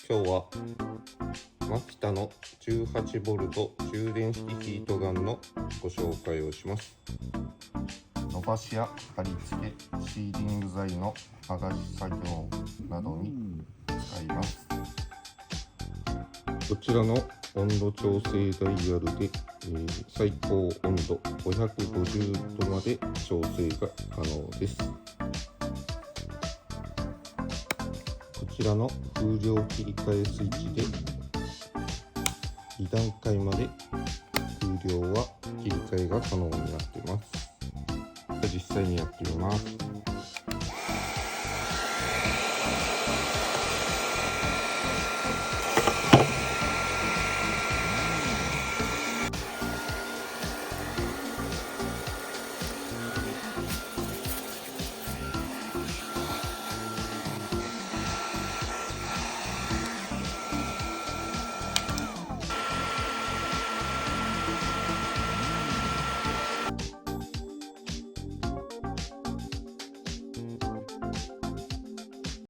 今日はマキタの 18V 充電式ヒートガンのご紹介をします。伸ばしや貼り付け、シーリング剤の剥がし作業などに使います。こちらの温度調整ダイヤルで、最高温度550度まで調整が可能です。こちらの風量切り替えスイッチで2段階まで風量は切り替えが可能になっています。実際にやってみます。